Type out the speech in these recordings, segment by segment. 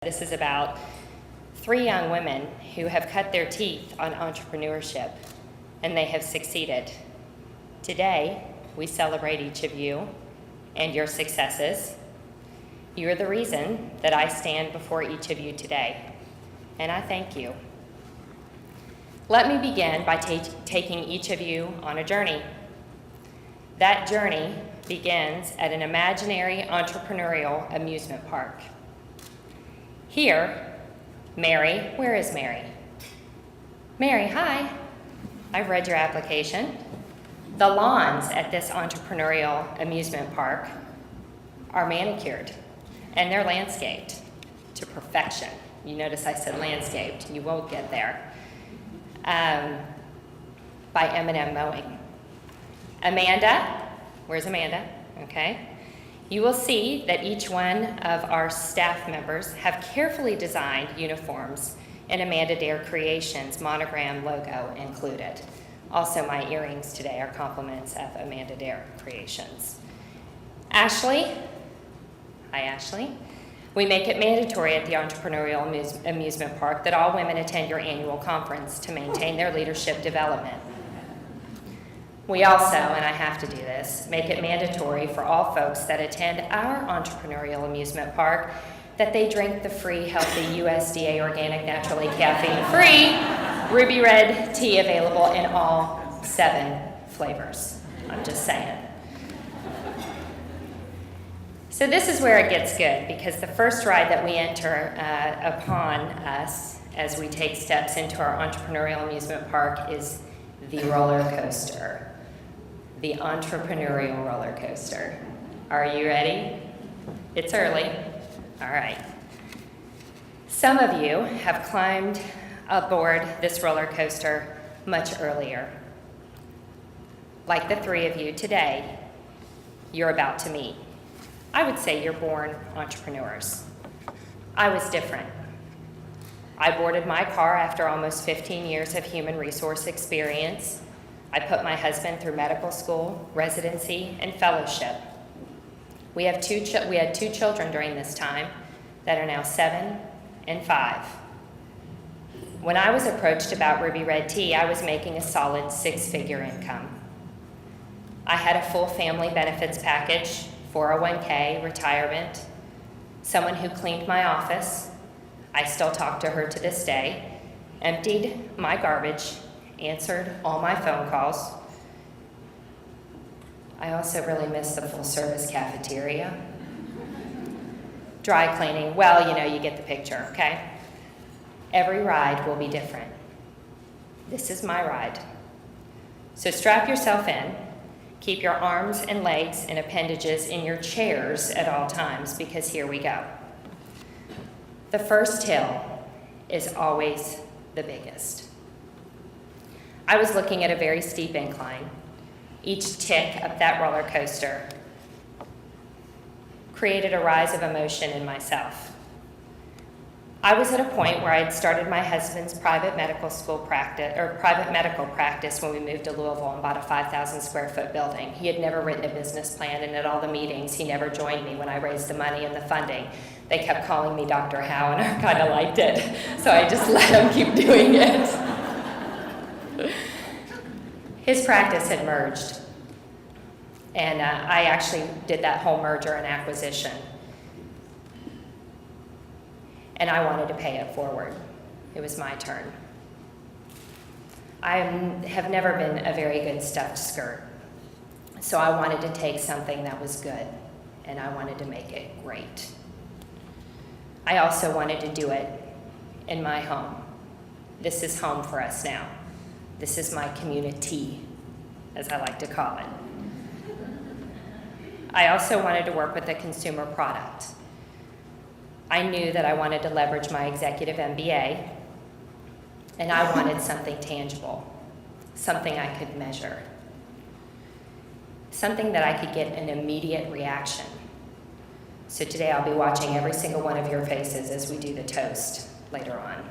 This is about 3 young women who have cut their teeth on entrepreneurship, and they have succeeded. Today, we celebrate each of you and your successes. You are the reason that I stand before each of you today, and I thank you. Let me begin by taking each of you on a journey. That journey begins at an imaginary entrepreneurial amusement park. Here, Mary, where is Mary? Mary, hi. I've read your application. The lawns at this entrepreneurial amusement park are manicured and they're landscaped to perfection. You notice I said landscaped, you won't get there. By M&M Mowing. Amanda, where's Amanda? Okay. You will see that each one of our staff members have carefully designed uniforms in Amanda Dare Creations monogram logo included. Also, my earrings today are compliments of Amanda Dare Creations. Ashley, hi Ashley. We make it mandatory at the Entrepreneurial Amusement Park that all women attend your annual conference to maintain their leadership development. We also, and I have to do this, make it mandatory for all folks that attend our Entrepreneurial Amusement Park that they drink the free, healthy, USDA organic, naturally caffeine-free Ruby Red tea available in all 7 flavors. I'm just saying. So this is where it gets good, because the first ride that we enter upon us as we take steps into our entrepreneurial amusement park is the roller coaster, the entrepreneurial roller coaster. Are you ready? It's early. All right. Some of you have climbed aboard this roller coaster much earlier. Like the 3 of you today, you're about to meet. I would say you're born entrepreneurs. I was different. I boarded my car after almost 15 years of human resource experience. I put my husband through medical school, residency, and fellowship. We had 2 children during this time that are now 7 and 5. When I was approached about Ruby Red Tea, I was making a solid 6-figure income. I had a full family benefits package, 401k, retirement, someone who cleaned my office. I still talk to her to this day, emptied my garbage, answered all my phone calls. I also really miss the full-service cafeteria. Dry cleaning, well, you get the picture, okay? Every ride will be different. This is my ride. So strap yourself in. Keep your arms and legs and appendages in your chairs at all times, because here we go. The first hill is always the biggest. I was looking at a very steep incline. Each tick up that roller coaster created a rise of emotion in myself. I was at a point where I had started my husband's private medical practice when we moved to Louisville and bought a 5,000 square foot building. He had never written a business plan, and at all the meetings, he never joined me when I raised the money and the funding. They kept calling me Dr. Howell, and I kind of liked it, so I just let him keep doing it. His practice had merged, and I actually did that whole merger and acquisition. And I wanted to pay it forward. It was my turn. I have never been a very good stuffed skirt, so I wanted to take something that was good, and I wanted to make it great. I also wanted to do it in my home. This is home for us now. This is my community, as I like to call it. I also wanted to work with a consumer product. I knew that I wanted to leverage my executive MBA, and I wanted something tangible, something I could measure, something that I could get an immediate reaction. So today I'll be watching every single one of your faces as we do the toast later on.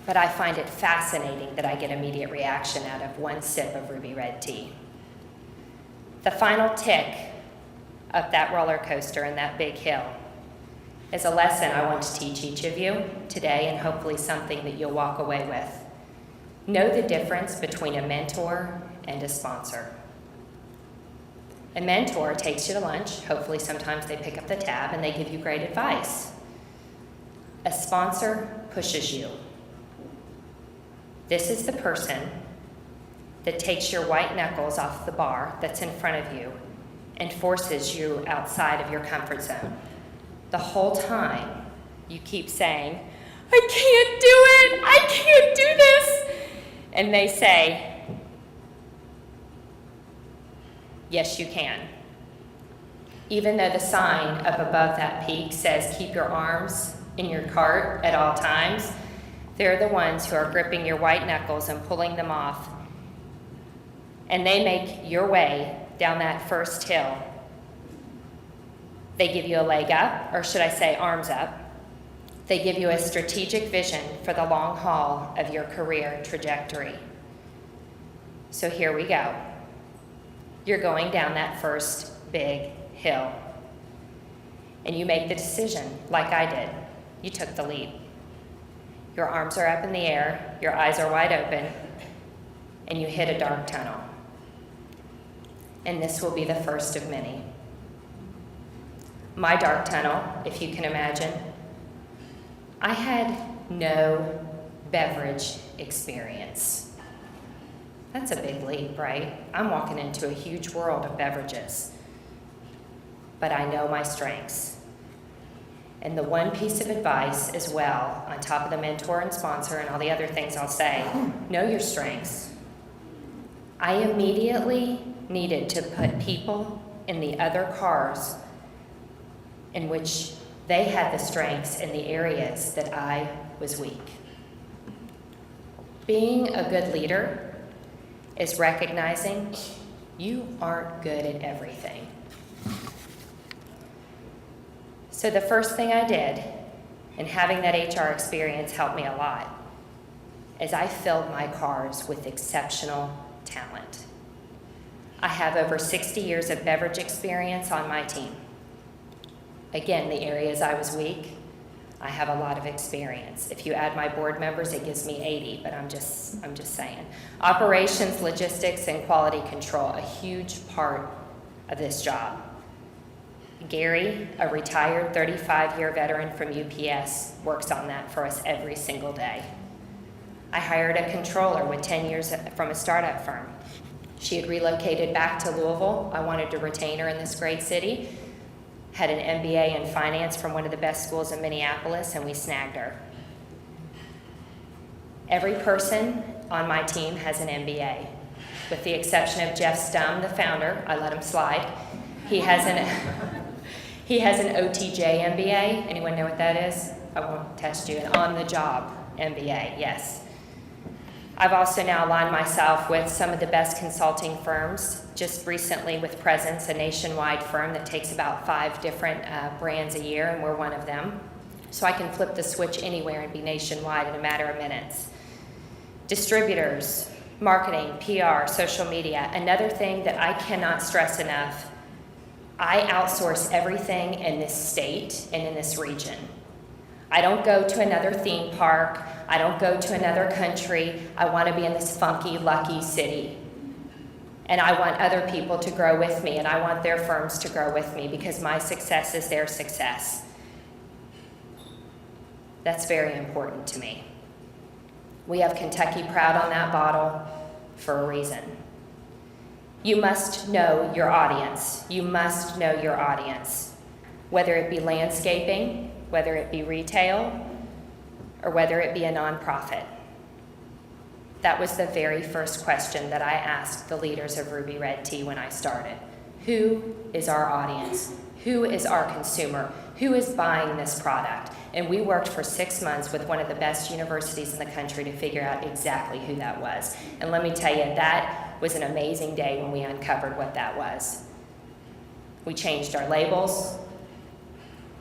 But I find it fascinating that I get immediate reaction out of 1 sip of Ruby Red tea. The final tick up that roller coaster and that big hill is a lesson I want to teach each of you today, and hopefully something that you'll walk away with. Know the difference between a mentor and a sponsor. A mentor takes you to lunch. Hopefully sometimes they pick up the tab and they give you great advice. A sponsor pushes you. This is the person that takes your white knuckles off the bar that's in front of you and forces you outside of your comfort zone. The whole time you keep saying, I can't do it, I can't do this. And they say, yes, you can. Even though the sign up above that peak says keep your arms in your cart at all times, they're the ones who are gripping your white knuckles and pulling them off. And they make your way down that first hill. They give you a leg up, or should I say arms up. They give you a strategic vision for the long haul of your career trajectory. So here we go. You're going down that first big hill. And you make the decision, like I did. You took the leap. Your arms are up in the air, your eyes are wide open, and you hit a dark tunnel. And this will be the first of many. My dark tunnel, if you can imagine, I had no beverage experience. That's a big leap, right? I'm walking into a huge world of beverages. But I know my strengths. And the one piece of advice as well, on top of the mentor and sponsor and all the other things I'll say, know your strengths. I immediately needed to put people in the other cars in which they had the strengths in the areas that I was weak. Being a good leader is recognizing you aren't good at everything. So the first thing I did, and having that HR experience helped me a lot, is I filled my cars with exceptional talent. I have over 60 years of beverage experience on my team. Again, the areas I was weak, I have a lot of experience. If you add my board members, it gives me 80, but I'm just saying. Operations, logistics, and quality control, a huge part of this job. Gary, a retired 35-year veteran from UPS, works on that for us every single day. I hired a controller with 10 years from a startup firm. She had relocated back to Louisville. I wanted to retain her in this great city. Had an MBA in finance from one of the best schools in Minneapolis, and we snagged her. Every person on my team has an MBA, with the exception of Jeff Stum, the founder. I let him slide. He has an OTJ MBA. Anyone know what that is? I won't test you. An on-the-job MBA, yes. I've also now aligned myself with some of the best consulting firms, just recently with Presence, a nationwide firm that takes about 5 different brands a year, and we're one of them. So I can flip the switch anywhere and be nationwide in a matter of minutes. Distributors, marketing, PR, social media. Another thing that I cannot stress enough, I outsource everything in this state and in this region. I don't go to another theme park. I don't go to another country. I want to be in this funky, lucky city. And I want other people to grow with me, and I want their firms to grow with me because my success is their success. That's very important to me. We have Kentucky Proud on that bottle for a reason. You must know your audience. You must know your audience. Whether it be landscaping, whether it be retail, or whether it be a nonprofit. That was the very first question that I asked the leaders of Ruby Red Tea when I started. Who is our audience? Who is our consumer? Who is buying this product? And we worked for 6 months with one of the best universities in the country to figure out exactly who that was. And let me tell you, that was an amazing day when we uncovered what that was. We changed our labels.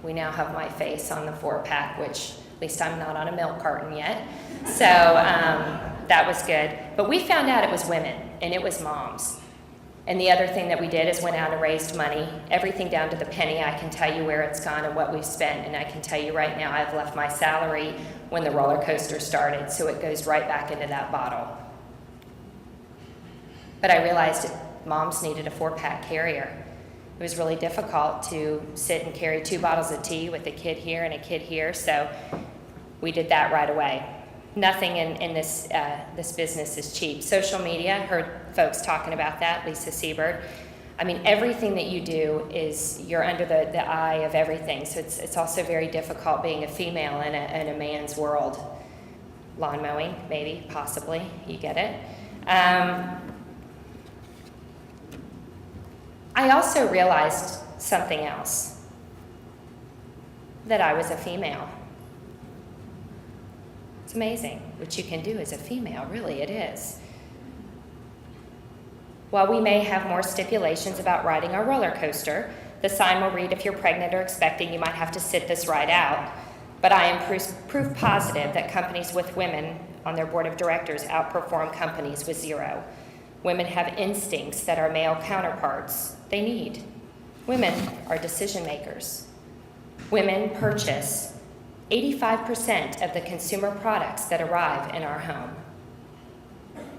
We now have my face on the 4-pack, which at least I'm not on a milk carton yet. So that was good. But we found out it was women, and it was moms. And the other thing that we did is went out and raised money, everything down to the penny. I can tell you where it's gone and what we've spent, and I can tell you right now I've left my salary when the roller coaster started, so it goes right back into that bottle. But I realized moms needed a 4-pack carrier. It was really difficult to sit and carry 2 bottles of tea with a kid here and a kid here, so we did that right away. Nothing in this business is cheap. Social media, heard folks talking about that, Lisa Seabird. I mean, everything that you do is, you're under the eye of everything, so it's also very difficult being a female in a man's world. Lawn mowing, maybe, possibly, you get it. I also realized something else, that I was a female. It's amazing what you can do as a female, really it is. While we may have more stipulations about riding a roller coaster, the sign will read if you're pregnant or expecting, you might have to sit this ride out. But I am proof positive that companies with women on their board of directors outperform companies with 0. Women have instincts that our male counterparts, they need. Women are decision makers. Women purchase 85% of the consumer products that arrive in our home.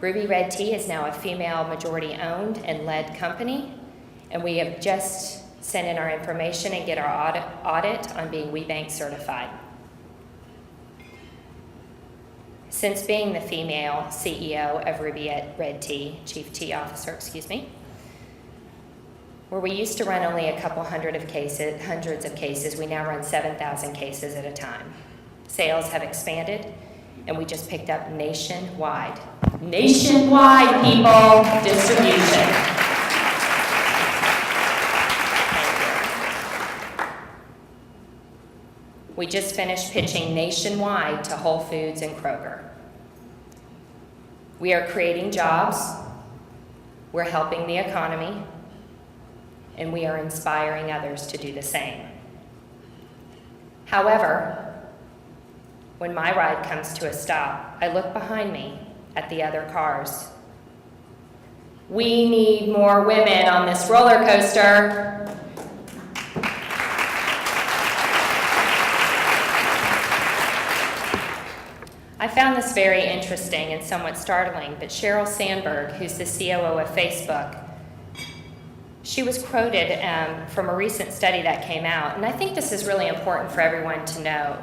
Rooibee Red Tea is now a female majority owned and led company, and we have just sent in our information and get our audit on being WeBank certified. Since being the female CEO of Rooibee Red Tea, Chief Tea Officer, where we used to run only a couple hundreds of cases, we now run 7,000 cases at a time. Sales have expanded, and we just picked up nationwide people distribution. We just finished pitching nationwide to Whole Foods and Kroger. We are creating jobs, we're helping the economy, and we are inspiring others to do the same. However, when my ride comes to a stop, I look behind me at the other cars. We need more women on this roller coaster. I found this very interesting and somewhat startling, but Sheryl Sandberg, who's the COO of Facebook, she was quoted from a recent study that came out, and I think this is really important for everyone to know.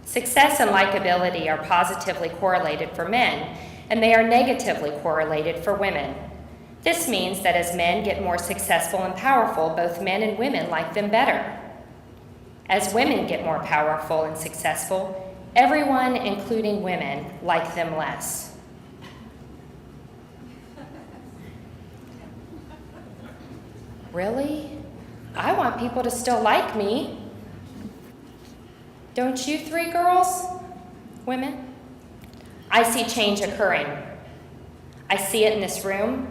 Success and likability are positively correlated for men, and they are negatively correlated for women. This means that as men get more successful and powerful, both men and women like them better. As women get more powerful and successful, everyone, including women, like them less. Really? I want people to still like me. Don't you 3 girls? Women? I see change occurring. I see it in this room.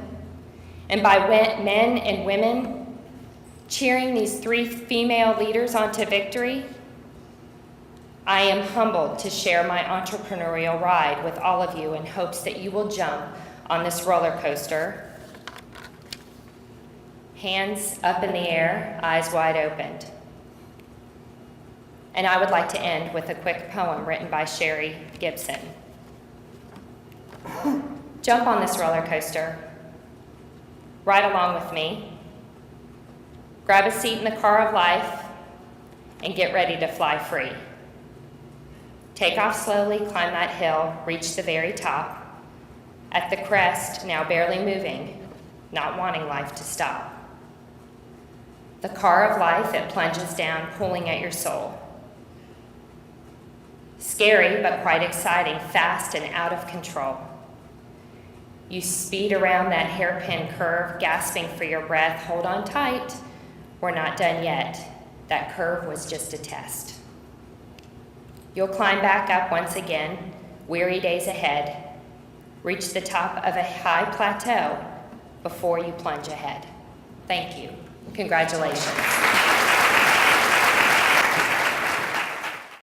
And by men and women cheering these 3 female leaders onto victory, I am humbled to share my entrepreneurial ride with all of you in hopes that you will jump on this roller coaster, hands up in the air, eyes wide open. And I would like to end with a quick poem written by Sherry Gibson. Jump on this roller coaster. Ride along with me. Grab a seat in the car of life and get ready to fly free. Take off slowly, climb that hill, reach the very top. At the crest, now barely moving, not wanting life to stop. The car of life, it plunges down, pulling at your soul. Scary, but quite exciting, fast and out of control. You speed around that hairpin curve, gasping for your breath. Hold on tight, we're not done yet. That curve was just a test. You'll climb back up once again, weary days ahead. Reach the top of a high plateau before you plunge ahead. Thank you. Congratulations.